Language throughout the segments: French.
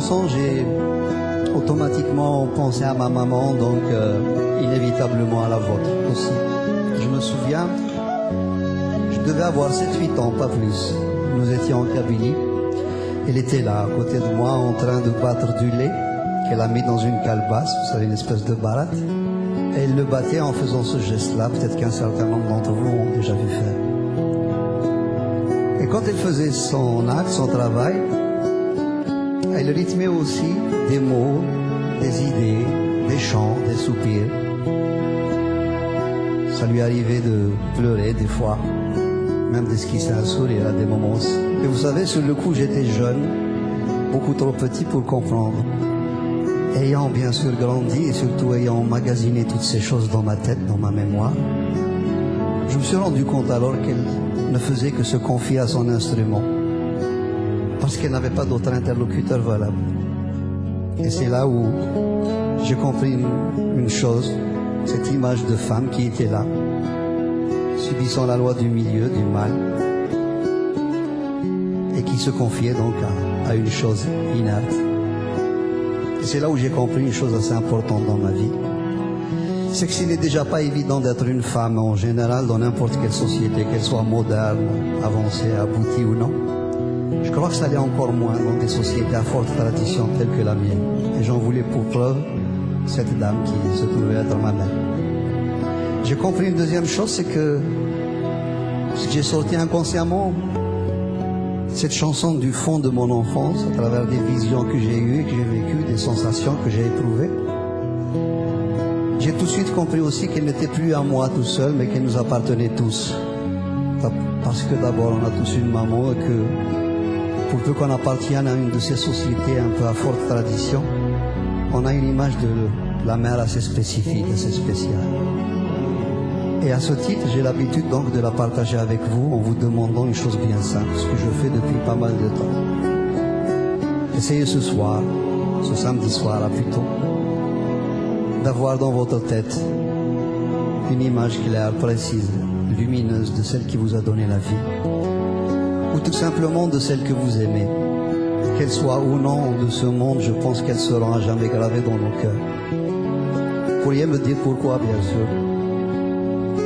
chanson, j'ai automatiquement pensé à ma maman, donc inévitablement à la vôtre aussi. Je me souviens, je devais avoir 7-8 ans, pas plus. Nous étions en Kabylie. Elle était là, à côté de moi, en train de battre du lait qu'elle a mis dans une calebasse, vous savez, une espèce de baratte. Et elle le battait en faisant ce geste-là, peut-être qu'un certain nombre d'entre vous ont déjà vu faire. Et quand elle faisait son acte, son travail, elle rythmait aussi des mots, des idées, des chants, des soupirs. Ça lui arrivait de pleurer des fois, même d'esquisser un sourire à des moments aussi. Et vous savez, sur le coup, j'étais jeune, beaucoup trop petit pour comprendre. Ayant bien sûr grandi et surtout ayant emmagasiné toutes ces choses dans ma tête, dans ma mémoire, je me suis rendu compte alors qu'elle ne faisait que se confier à son instrument, parce qu'elle n'avait pas d'autre interlocuteur valable. Et c'est là où j'ai compris une chose, cette image de femme qui était là, subissant la loi du milieu, du mal, et qui se confiait donc à une chose inerte. Et c'est là où j'ai compris une chose assez importante dans ma vie, c'est que s'il n'est déjà pas évident d'être une femme en général dans n'importe quelle société, qu'elle soit moderne, avancée, aboutie ou non, je crois que ça l'est encore moins dans des sociétés à forte tradition telles que la mienne. Et j'en voulais pour preuve cette dame qui se trouvait être ma mère. J'ai compris une deuxième chose, c'est que j'ai sorti inconsciemment cette chanson du fond de mon enfance, à travers des visions que j'ai eues, que j'ai vécues, des sensations que j'ai éprouvées. J'ai tout de suite compris aussi qu'elle n'était plus à moi tout seul, mais qu'elle nous appartenait tous. Parce que d'abord, on a tous une maman et que pour peu qu'on appartienne à une de ces sociétés un peu à forte tradition, on a une image de la mère assez spécifique, assez spéciale. Et à ce titre, j'ai l'habitude donc de la partager avec vous en vous demandant une chose bien simple, ce que je fais depuis pas mal de temps. Essayez ce soir, ce samedi soir là plutôt, d'avoir dans votre tête une image claire, précise, lumineuse de celle qui vous a donné la vie, ou tout simplement de celle que vous aimez. Qu'elle soit ou non de ce monde, je pense qu'elle sera à jamais gravée dans nos cœurs. Vous pourriez me dire pourquoi, bien sûr.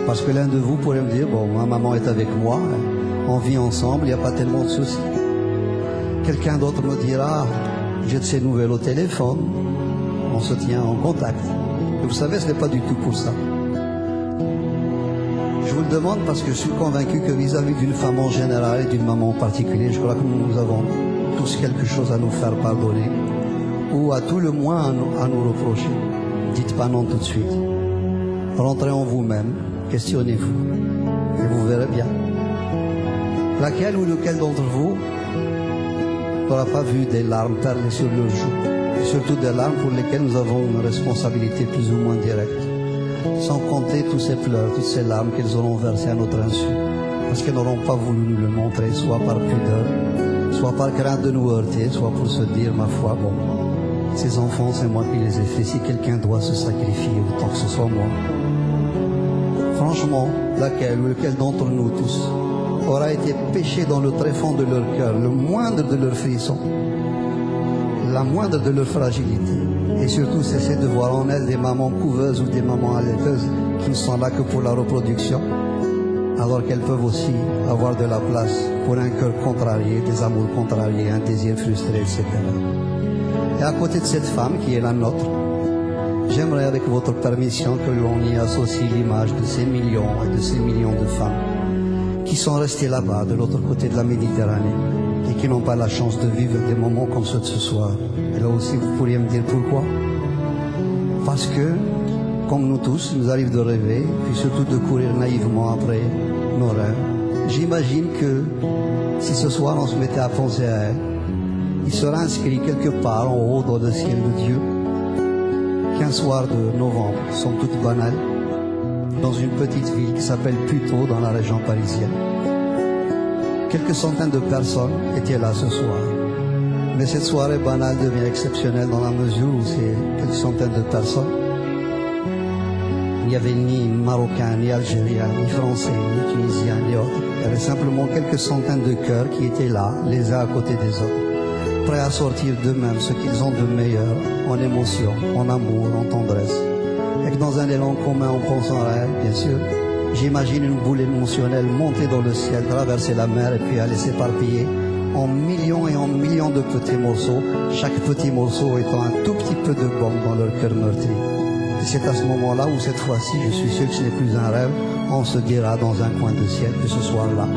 Parce que l'un de vous pourrait me dire, bon, ma maman est avec moi, on vit ensemble, il n'y a pas tellement de soucis. Quelqu'un d'autre me dira, j'ai de ces nouvelles au téléphone, on se tient en contact. Et vous savez, ce n'est pas du tout pour ça. Je vous le demande parce que je suis convaincu que vis-à-vis d'une femme en général et d'une maman en particulier, je crois que nous avons tous quelque chose à nous faire pardonner, ou à tout le moins à nous reprocher. Dites pas non tout de suite. Rentrez en vous-même, questionnez-vous, et vous verrez bien. Laquelle ou lequel d'entre vous n'aura pas vu des larmes perler sur leurs joues, et surtout des larmes pour lesquelles nous avons une responsabilité plus ou moins directe, sans compter tous ces pleurs, toutes ces larmes qu'elles auront versées à notre insu, parce qu'elles n'auront pas voulu nous le montrer, soit par pudeur, soit par crainte de nous heurter, soit pour se dire, ma foi, bon, ces enfants, c'est moi qui les ai faits, si quelqu'un doit se sacrifier, autant que ce soit moi. Franchement, laquelle ou lequel d'entre nous tous aura été péché dans le tréfonds de leur cœur, le moindre de leurs frissons, la moindre de leur fragilité, et surtout cesser de voir en elles des mamans couveuses ou des mamans allaiteuses qui ne sont là que pour la reproduction, alors qu'elles peuvent aussi avoir de la place pour un cœur contrarié, des amours contrariés, un désir frustré, etc. Et à côté de cette femme qui est la nôtre, j'aimerais avec votre permission que l'on y associe l'image de ces millions et de ces millions de femmes qui sont restées là-bas, de l'autre côté de la Méditerranée, et qui n'ont pas la chance de vivre des moments comme ceux de ce soir. Et là aussi, vous pourriez me dire pourquoi. Parce que, comme nous tous, il nous arrive de rêver, puis surtout de courir naïvement après nos rêves. J'imagine que si ce soir on se mettait à penser à elle, il sera inscrit quelque part en haut dans le ciel de Dieu qu'un soir de novembre, somme toute banal, dans une petite ville qui s'appelle Puteaux, dans la région parisienne. Quelques centaines de personnes étaient là ce soir. Mais cette soirée banale devient exceptionnelle dans la mesure où c'est quelques centaines de personnes. Il n'y avait ni Marocains, ni Algériens, ni Français, ni Tunisiens, ni autres. Il y avait simplement quelques centaines de cœurs qui étaient là, les uns à côté des autres. prêts à sortir d'eux-mêmes ce qu'ils ont de meilleur en émotion, en amour, en tendresse. Et que dans un élan commun, en pensant à elle, bien sûr, j'imagine une boule émotionnelle monter dans le ciel, traverser la mer et puis aller s'éparpiller en millions et en millions de petits morceaux, chaque petit morceau étant un tout petit peu de bombe dans leur cœur meurtri. Et c'est à ce moment-là où cette fois-ci, je suis sûr que ce n'est plus un rêve, on se dira dans un coin de ciel que ce soir-là,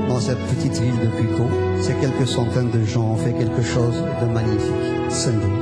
dans cette petite ville de Puteaux, ces quelques centaines de gens ont fait quelque chose de magnifique. Cindy.